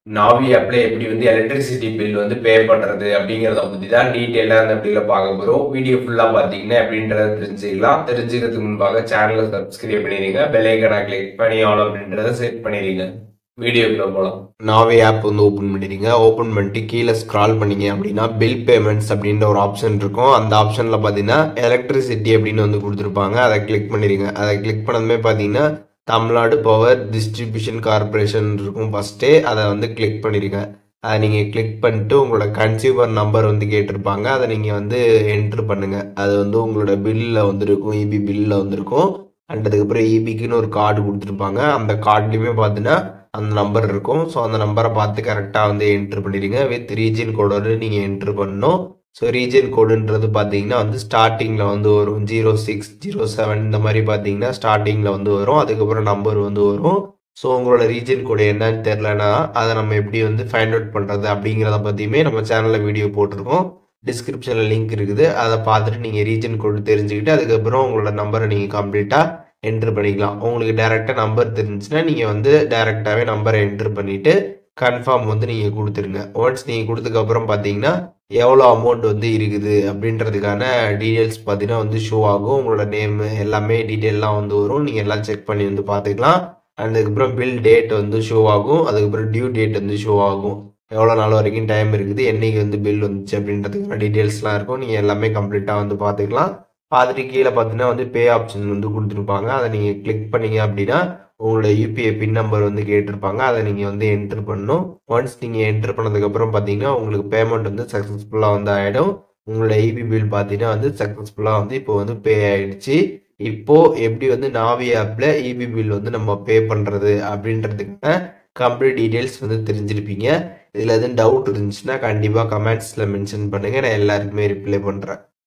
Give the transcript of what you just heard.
நாவி ஆப்ல எப்படி வந்து எலக்ட்ரிசிட்டி பில் வந்து பே பண்றது அப்படிங்கிறத பத்தி தான் டீட்டெயிலா இந்த வீடியோல பார்க்க போறோம். வீடியோ ஃபுல்லா பாத்தீங்கன்னா அப்படின்றத தெரிஞ்சுக்கலாம். தெரிஞ்சுக்கிறதுக்கு முன்பாக சேனலை சப்ஸ்கிரைப் பண்ணிடுங்க, பெல் ஐகானை கிளிக் பண்ணி ஆல் அப்படின்றத செட் பண்ணிடுங்க. வீடியோக்குள்ள போகலாம். நாவி ஆப் வந்து ஓப்பன் பண்ணிடுங்க. ஓப்பன் பண்ணிட்டு கீழே ஸ்க்ரால் பண்ணீங்க அப்படின்னா பில் பேமெண்ட்ஸ் அப்படின்ற ஒரு ஆப்ஷன் இருக்கும். அந்த ஆப்ஷன்ல பாத்தீங்கன்னா எலக்ட்ரிசிட்டி அப்படின்னு வந்து கொடுத்துருப்பாங்க. அதை கிளிக் பண்ணிடுங்க. அதை கிளிக் பண்ணதுமே பாத்தீங்கன்னா தமிழ்நாடு பவர் டிஸ்ட்ரிபியூஷன் கார்பரேஷன் இருக்கும். ஃபர்ஸ்டே அதை வந்து கிளிக் பண்ணிடுங்க. அதை நீங்கள் கிளிக் பண்ணிட்டு உங்களோட கன்சியூமர் நம்பர் வந்து கேட்டிருப்பாங்க. அதை நீங்கள் வந்து என்ட்ரு பண்ணுங்க. அது வந்து உங்களோட பில்லில் வந்துருக்கும், இபி பில்லில் வந்திருக்கும். அண்ட் அதுக்கப்புறம் இபிக்குன்னு ஒரு கார்டு கொடுத்துருப்பாங்க. அந்த கார்டுலையுமே பார்த்தீங்கன்னா அந்த நம்பர் இருக்கும். ஸோ அந்த நம்பரை பார்த்து கரெக்டாக வந்து என்ட்ரு பண்ணிடுங்க. வித் ரீஜன் கோடோடு நீங்கள் என்ட்ரு பண்ணணும். ஸோ ரீஜன் கோடுன்றது பார்த்தீங்கன்னா வந்து ஸ்டார்டிங்கில் வந்து வரும் 06, 07 இந்த மாதிரி பார்த்தீங்கன்னா ஸ்டார்டிங்கில் வந்து வரும். அதுக்கப்புறம் நம்பர் வந்து வரும். ஸோ உங்களோட ரீஜன் கோடு என்னன்னு தெரிலனா அதை நம்ம எப்படி வந்து ஃபைண்ட் அவுட் பண்ணுறது அப்படிங்கிறத பற்றியுமே நம்ம சேனலில் வீடியோ போட்டிருக்கோம். டிஸ்கிரிப்ஷனில் லிங்க் இருக்குது. அதை பார்த்துட்டு நீங்கள் ரீஜன் கோடு தெரிஞ்சுக்கிட்டு அதுக்கப்புறம் உங்களோட நம்பரை நீங்கள் கம்ப்ளீட்டாக என்ட்ரு பண்ணிக்கலாம். உங்களுக்கு டைரெக்டாக நம்பர் தெரிஞ்சுன்னா நீங்கள் வந்து டைரெக்டாகவே நம்பரை என்ட்ரு பண்ணிவிட்டு கன்ஃபார்ம் வந்து நீங்கள் கொடுத்துருங்க. ஒன்ஸ் நீங்கள் கொடுத்ததுக்கப்புறம் பார்த்தீங்கன்னா எவ்வளோ அமௌண்ட் வந்து இருக்குது அப்படின்றதுக்கான டீட்டெயில்ஸ் பார்த்தீங்கன்னா வந்து ஷோ ஆகும். உங்களோட நேமு எல்லாமே டீட்டெயிலாம் வந்து வரும். நீங்கள் எல்லாம் செக் பண்ணி வந்து பார்த்துக்கலாம். அதுக்கப்புறம் பில் டேட் வந்து ஷோ ஆகும். அதுக்கப்புறம் டியூ டேட் வந்து ஷோ ஆகும். எவ்வளோ நாள் வரைக்கும் டைம் இருக்குது, என்னைக்கு வந்து பில் வந்துச்சு அப்படின்றதுக்கான டீட்டெயில்ஸ்லாம் இருக்கும். நீங்கள் எல்லாமே கம்ப்ளீட்டாக வந்து பார்த்துக்கலாம். பார்த்துட்டு கீழே பார்த்தீங்கன்னா வந்து பே ஆப்ஷன் வந்து கொடுத்துருப்பாங்க. அதை நீங்கள் கிளிக் பண்ணீங்க அப்படின்னா உங்களோட யூபிஐ பின் நம்பர் வந்து கேட்டிருப்பாங்க. அதை நீங்கள் வந்து என்ட்ரு பண்ணணும். ஒன்ஸ் நீங்கள் என்ட்ரு பண்ணதுக்கப்புறம் பார்த்தீங்கன்னா உங்களுக்கு பேமெண்ட் வந்து சக்ஸஸ்ஃபுல்லாக வந்து ஆகிடும். உங்களோட இபி பில் பார்த்தீங்கன்னா வந்து சக்ஸஸ்ஃபுல்லாக வந்து இப்போ வந்து பே ஆகிடுச்சு. இப்போ எப்படி வந்து நாவி ஆப்பில் இபி பில் வந்து நம்ம பே பண்ணுறது அப்படின்றதுக்கான கம்ப்ளீட் டீட்டெயில்ஸ் வந்து தெரிஞ்சிருப்பீங்க. இதில் எதுவும் டவுட் இருந்துச்சுன்னா கண்டிப்பாக கமெண்ட்ஸில் மென்ஷன் பண்ணுங்கள். நான் எல்லாருக்குமே ரிப்ளை பண்ணுறேன்.